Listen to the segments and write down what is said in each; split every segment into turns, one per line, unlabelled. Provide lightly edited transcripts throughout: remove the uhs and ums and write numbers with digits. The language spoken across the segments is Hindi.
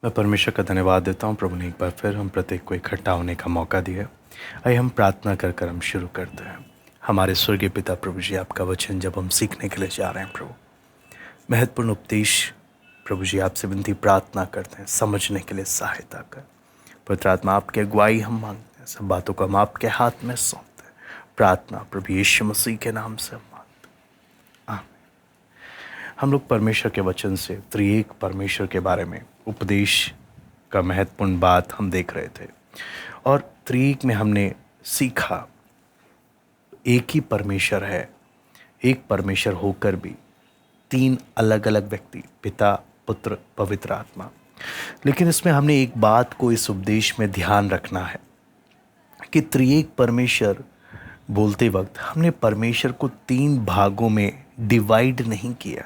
मैं परमेश्वर का धन्यवाद देता हूँ। प्रभु ने एक बार फिर हम प्रत्येक को इकट्ठा होने का मौका दिया। आइए हम प्रार्थना कर कर हम शुरू करते हैं। हमारे स्वर्गीय पिता प्रभु जी, आपका वचन जब हम सीखने के लिए जा रहे हैं प्रभु, महत्वपूर्ण उपदेश प्रभु जी, आपसे विनती प्रार्थना करते हैं समझने के लिए सहायता कर। पवित्र आत्मा, आपकी अगुवाई हम मांगते हैं। सब बातों को हम आपके हाथ में सौंपते हैं। प्रार्थना प्रभु यीशु मसीह के नाम से हम मांगते हैं, आमीन। हम लोग परमेश्वर के वचन से त्रिएक परमेश्वर के बारे में उपदेश का महत्वपूर्ण बात हम देख रहे थे। और त्रिएक में हमने सीखा एक ही परमेश्वर है, एक परमेश्वर होकर भी तीन अलग अलग व्यक्ति, पिता, पुत्र, पवित्र आत्मा। लेकिन इसमें हमने एक बात को इस उपदेश में ध्यान रखना है कि त्रिएक परमेश्वर बोलते वक्त हमने परमेश्वर को तीन भागों में डिवाइड नहीं किया,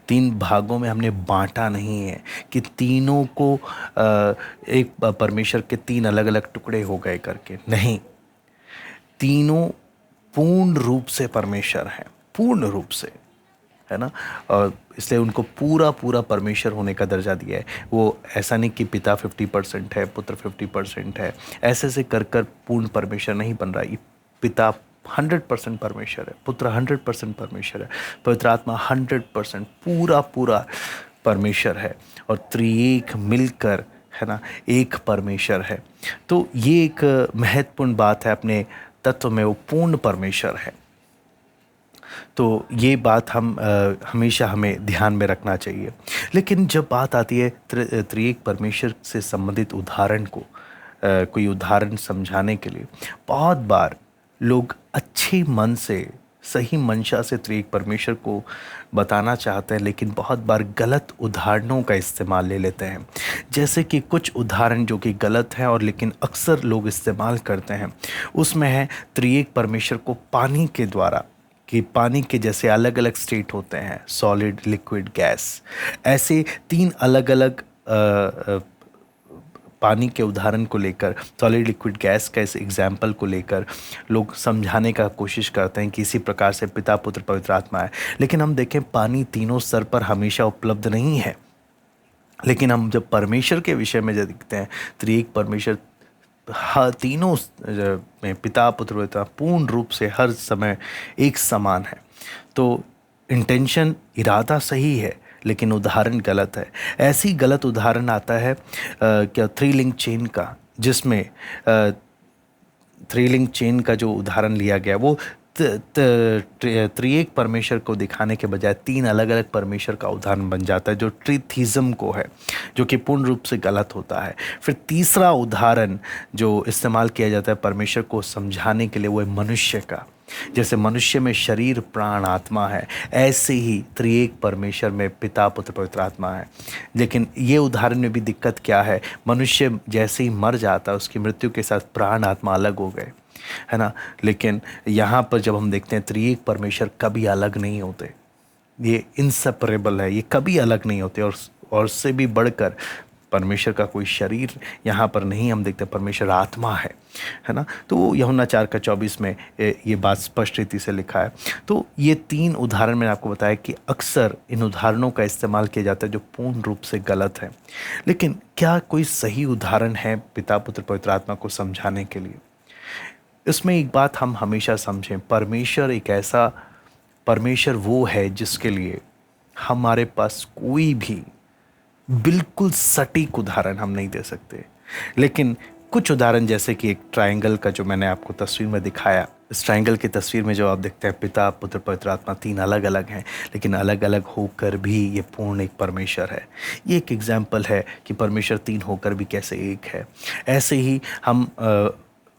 तीन भागों में हमने बांटा नहीं है कि तीनों को एक परमेश्वर के तीन अलग अलग टुकड़े हो गए करके। नहीं, तीनों पूर्ण रूप से परमेश्वर हैं, पूर्ण रूप से, है ना। और इसलिए उनको पूरा पूरा परमेश्वर होने का दर्जा दिया है। वो ऐसा नहीं कि पिता 50% है, पुत्र 50% है, ऐसे से कर कर पूर्ण परमेश्वर नहीं बन रहा। ये पिता 100% परमेश्वर है, पुत्र 100% परमेश्वर है, पवित्र आत्मा 100% पूरा पूरा परमेश्वर है, और त्रिएक मिलकर, है ना, एक परमेश्वर है। तो ये एक महत्वपूर्ण बात है। अपने तत्व में वो पूर्ण परमेश्वर है। तो ये बात हम हमेशा हमें ध्यान में रखना चाहिए। लेकिन जब बात आती है त्रिएक परमेश्वर से संबंधित उदाहरण को, कोई उदाहरण समझाने के लिए, बहुत बार लोग अच्छे मन से, सही मंशा से त्रिएक परमेश्वर को बताना चाहते हैं, लेकिन बहुत बार गलत उदाहरणों का इस्तेमाल ले लेते हैं। जैसे कि कुछ उदाहरण जो कि गलत हैं और लेकिन अक्सर लोग इस्तेमाल करते हैं, उसमें है त्रिएक परमेश्वर को पानी के द्वारा, कि पानी के जैसे अलग अलग स्टेट होते हैं, सॉलिड, लिक्विड, गैस, ऐसे तीन अलग अलग पानी के उदाहरण को लेकर, सॉलिड, लिक्विड, गैस का इस एग्जाम्पल को लेकर लोग समझाने का कोशिश करते हैं कि इसी प्रकार से पिता, पुत्र, पवित्र आत्मा है। लेकिन हम देखें, पानी तीनों स्तर पर हमेशा उपलब्ध नहीं है। लेकिन हम जब परमेश्वर के विषय में जब देखते हैं, त्रिएक परमेश्वर तीनों में, पिता, पुत्र, पवित्र आत्मा, पूर्ण रूप से हर समय एक समान है। तो इंटेंशन, इरादा सही है, लेकिन उदाहरण गलत है। ऐसी गलत उदाहरण आता है क्या, थ्री लिंक चेन का, जिसमें थ्री लिंक चेन का जो उदाहरण लिया गया, वो त्रिएक परमेश्वर को दिखाने के बजाय तीन अलग अलग परमेश्वर का उदाहरण बन जाता है, जो ट्रीथिज्म को है, जो कि पूर्ण रूप से गलत होता है। फिर तीसरा उदाहरण जो इस्तेमाल किया जाता है परमेश्वर को समझाने के लिए, वो है मनुष्य का। जैसे मनुष्य में शरीर, प्राण, आत्मा है, ऐसे ही त्रिएक परमेश्वर में पिता, पुत्र, पवित्र आत्मा है। लेकिन ये उदाहरण में भी दिक्कत क्या है, मनुष्य जैसे ही मर जाता है, उसकी मृत्यु के साथ प्राण, आत्मा अलग हो गए, है ना। लेकिन यहाँ पर जब हम देखते हैं, त्रिएक परमेश्वर कभी अलग नहीं होते, ये इनसेपरेबल है, ये कभी अलग नहीं होते। और उससे भी बढ़कर परमेश्वर का कोई शरीर यहाँ पर नहीं हम देखते, परमेश्वर आत्मा है ना। तो यूहन्ना 4:24 में ये बात स्पष्ट रीति से लिखा है। तो ये तीन उदाहरण मैंने आपको बताया कि अक्सर इन उदाहरणों का इस्तेमाल किया जाता है जो पूर्ण रूप से गलत है। लेकिन क्या कोई सही उदाहरण है पिता, पुत्र, पवित्र आत्मा को समझाने के लिए? इसमें एक बात हम हमेशा समझें, परमेश्वर एक ऐसा परमेश्वर वो है जिसके लिए हमारे पास कोई भी बिल्कुल सटीक उदाहरण हम नहीं दे सकते। लेकिन कुछ उदाहरण, जैसे कि एक ट्रायंगल का जो मैंने आपको तस्वीर में दिखाया, इस ट्रायंगल की तस्वीर में जो आप देखते हैं, पिता, पुत्र, पवित्र आत्मा तीन अलग अलग हैं, लेकिन अलग अलग होकर भी ये पूर्ण एक परमेश्वर है। ये एक एग्जाम्पल है कि परमेश्वर तीन होकर भी कैसे एक है। ऐसे ही हम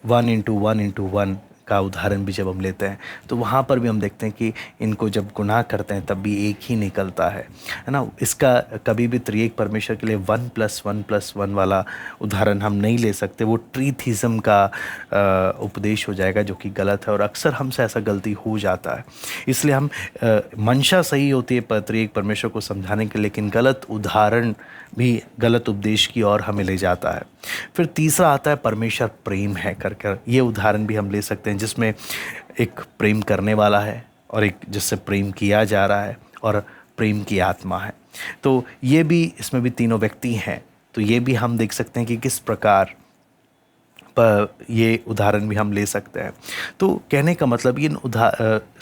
1:1:1 का उदाहरण भी जब हम लेते हैं, तो वहाँ पर भी हम देखते हैं कि इनको जब गुनाह करते हैं तब भी एक ही निकलता है ना। इसका कभी भी त्रिएक परमेश्वर के लिए 1+1+1 वाला उदाहरण हम नहीं ले सकते। वो ट्रीथिज्म का उपदेश हो जाएगा, जो कि गलत है, और अक्सर हमसे ऐसा गलती हो जाता है। इसलिए हम मंशा सही होती है त्रिएक परमेश्वर को समझाने के, लेकिन गलत उदाहरण भी गलत उपदेश की ओर हमें ले जाता है। फिर तीसरा आता है परमेश्वर प्रेम है कर ये उदाहरण भी हम ले सकते हैं, जिसमें एक प्रेम करने वाला है और एक जिससे प्रेम किया जा रहा है, और प्रेम की आत्मा है। तो ये भी, इसमें भी तीनों व्यक्ति हैं, तो ये भी हम देख सकते हैं कि किस प्रकार पर ये उदाहरण भी हम ले सकते हैं। तो कहने का मतलब ये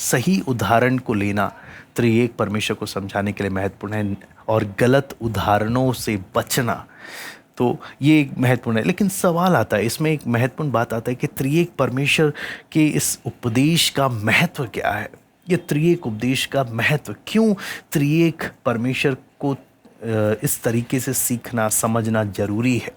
सही उदाहरण को लेना त्रिएक परमेश्वर को समझाने के लिए महत्वपूर्ण है, और गलत उदाहरणों से बचना, तो ये एक महत्वपूर्ण है। लेकिन सवाल आता है, इसमें एक महत्वपूर्ण बात आता है कि त्रिएक परमेश्वर के इस उपदेश का महत्व क्या है। ये त्रिएक उपदेश का महत्व क्यों, त्रिएक परमेश्वर को इस तरीके से सीखना समझना जरूरी है,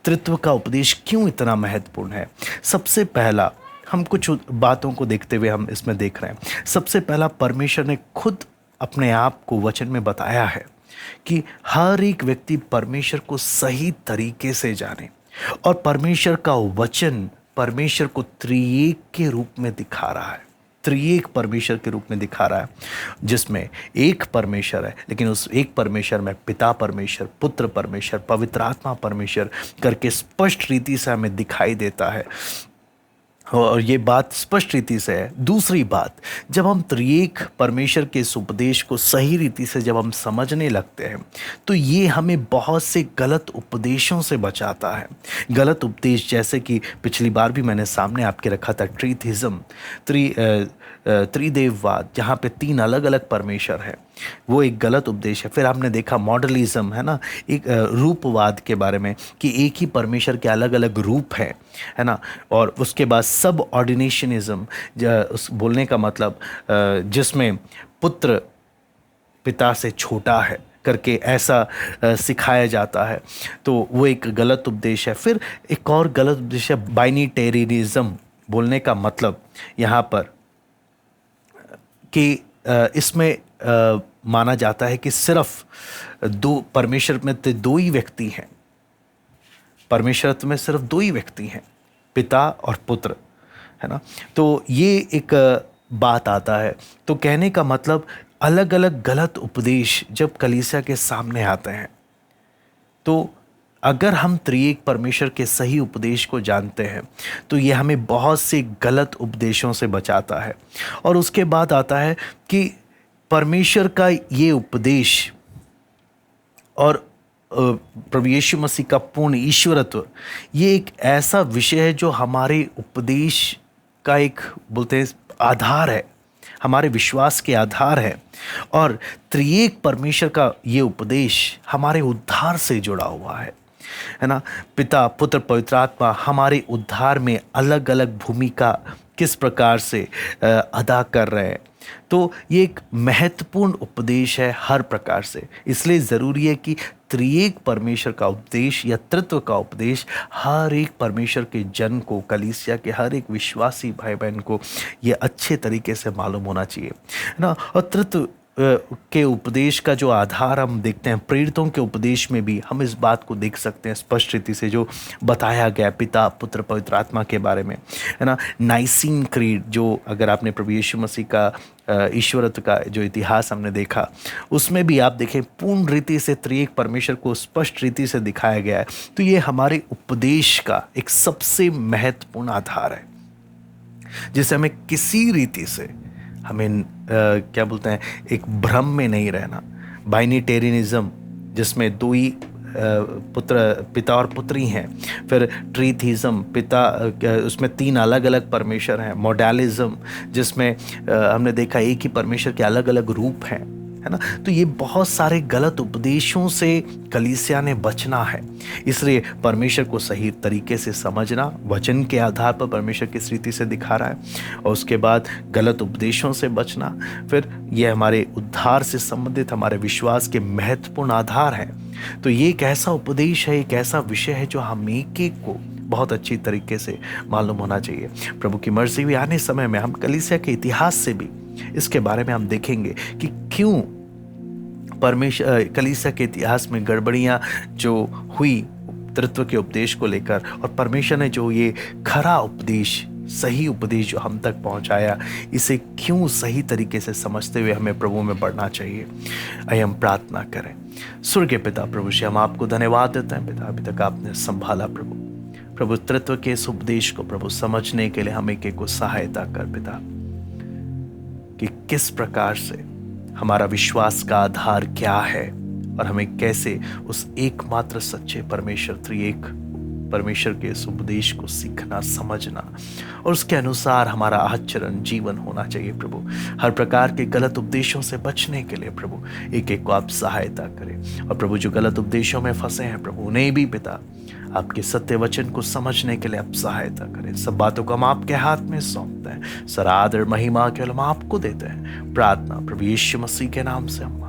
त्रित्व का उपदेश क्यों इतना महत्वपूर्ण है। सबसे पहला हम कुछ बातों को देखते हुए हम इसमें देख रहे हैं। सबसे पहला, परमेश्वर ने खुद अपने आप को वचन में बताया है कि हर एक व्यक्ति परमेश्वर को सही तरीके से जाने, और परमेश्वर का वचन परमेश्वर को त्रिएक के रूप में दिखा रहा है, त्रिएक परमेश्वर के रूप में दिखा रहा है, जिसमें एक परमेश्वर है, लेकिन उस एक परमेश्वर में पिता परमेश्वर, पुत्र परमेश्वर, पवित्र आत्मा परमेश्वर करके स्पष्ट रीति से हमें दिखाई देता है, और ये बात स्पष्ट रीति से है। दूसरी बात, जब हम त्रिएक परमेश्वर के इस उपदेश को सही रीति से जब हम समझने लगते हैं, तो ये हमें बहुत से गलत उपदेशों से बचाता है। गलत उपदेश जैसे कि पिछली बार भी मैंने सामने आपके रखा था, ट्रीथिज्म, त्रिदेववाद, जहाँ पे 3 अलग अलग परमेश्वर है, वो एक गलत उपदेश है। फिर आपने देखा मॉडलिज्म, है ना, एक रूपवाद के बारे में कि एक ही परमेश्वर के अलग अलग रूप है ना। और उसके बाद सब ऑर्डिनेशनिज्म, उस बोलने का मतलब जिसमें पुत्र पिता से छोटा है करके ऐसा सिखाया जाता है, तो वो एक गलत उपदेश है। फिर एक और गलत उपदेश है बाइनिटेरियनिज्म, बोलने का मतलब यहाँ पर कि इसमें माना जाता है कि सिर्फ दो परमेश्वर में तो 2 ही व्यक्ति हैं, परमेश्वर में सिर्फ 2 ही व्यक्ति हैं, पिता और पुत्र, है ना। तो ये एक बात आता है। तो कहने का मतलब अलग अलग गलत उपदेश जब कलीसिया के सामने आते हैं, तो अगर हम त्रिएक परमेश्वर के सही उपदेश को जानते हैं, तो ये हमें बहुत से गलत उपदेशों से बचाता है। और उसके बाद आता है कि परमेश्वर का ये उपदेश और प्रभु यीशु मसीह का पूर्ण ईश्वरत्व, ये एक ऐसा विषय है जो हमारे उपदेश का एक बोलते हैं आधार है, हमारे विश्वास के आधार है। और त्रिएक परमेश्वर का ये उपदेश हमारे उद्धार से जुड़ा हुआ है ना। पिता, पुत्र, पवित्र आत्मा हमारे उद्धार में अलग अलग भूमिका किस प्रकार से अदा कर रहे हैं। तो ये एक महत्वपूर्ण उपदेश है हर प्रकार से। इसलिए ज़रूरी है कि त्रिएक परमेश्वर का उपदेश या तत्व का उपदेश हर एक परमेश्वर के जन को, कलीसिया के हर एक विश्वासी भाई बहन को ये अच्छे तरीके से मालूम होना चाहिए, है ना। और तत्व के उपदेश का जो आधार हम देखते हैं, प्रेरितों के उपदेश में भी हम इस बात को देख सकते हैं स्पष्ट रीति से, जो बताया गया पिता, पुत्र, पवित्र आत्मा के बारे में, है ना। नाइसीन क्रीड, जो अगर आपने प्रभु यीशु मसीह का ईश्वरत्व का जो इतिहास हमने देखा, उसमें भी आप देखें पूर्ण रीति से त्रिएक परमेश्वर को स्पष्ट रीति से दिखाया गया है। तो ये हमारे उपदेश का एक सबसे महत्वपूर्ण आधार है, जिसे हमें किसी रीति से हमें क्या बोलते हैं, एक भ्रम में नहीं रहना। बाइनिटेरियनिज्म, जिसमें 2 ही पिता और पुत्री हैं। फिर ट्रीथिज्म, पिता, उसमें 3 अलग अलग परमेश्वर हैं। मॉडलिज्म, जिसमें हमने देखा एक ही परमेश्वर के अलग अलग रूप हैं, है ना। तो ये बहुत सारे गलत उपदेशों से कलीसिया ने बचना है। इसलिए परमेश्वर को सही तरीके से समझना, वचन के आधार पर परमेश्वर किस रीति से दिखा रहा है, और उसके बाद गलत उपदेशों से बचना। फिर ये हमारे उद्धार से संबंधित हमारे विश्वास के महत्वपूर्ण आधार है। तो ये एक ऐसा उपदेश है, एक ऐसा विषय है जो हम एक एक को बहुत अच्छी तरीके से मालूम होना चाहिए। प्रभु की मर्जी भी आने समय में हम कलीसिया के इतिहास से भी इसके बारे में हम देखेंगे कि क्यों परमेश्वर कलीसिया के इतिहास में गड़बड़ियां जो हुई तत्व के उपदेश को लेकर, और परमेश्वर ने जो ये खरा उपदेश, सही उपदेश जो हम तक पहुंचाया, इसे क्यों सही तरीके से समझते हुए हमें प्रभु में बढ़ना चाहिए। आइए हम प्रार्थना करें। स्वर्गीय पिता प्रभु जी, हम आपको धन्यवाद देते हैं पिता, अभी तक आपने संभाला प्रभु तत्व के इस उपदेश को प्रभु समझने के लिए हमें एक को सहायता कर पिता, कि किस प्रकार से हमारा विश्वास का आधार क्या है और हमें कैसे उस एकमात्र सच्चे परमेश्वर त्रिएक परमेश्वर के इस उपदेश को सीखना, समझना और उसके अनुसार हमारा आचरण जीवन होना चाहिए प्रभु। हर प्रकार के गलत उपदेशों से बचने के लिए प्रभु एक एक को आप सहायता करें। और प्रभु जो गलत उपदेशों में फंसे हैं प्रभु, उन्हें भी पिता आपके सत्य वचन को समझने के लिए आप सहायता करें। सब बातों को हम आपके हाथ में सौंपते हैं। सर आदर महिमा केवल हम आपको देते हैं। प्रार्थना प्रभु यीशु मसीह के नाम से हम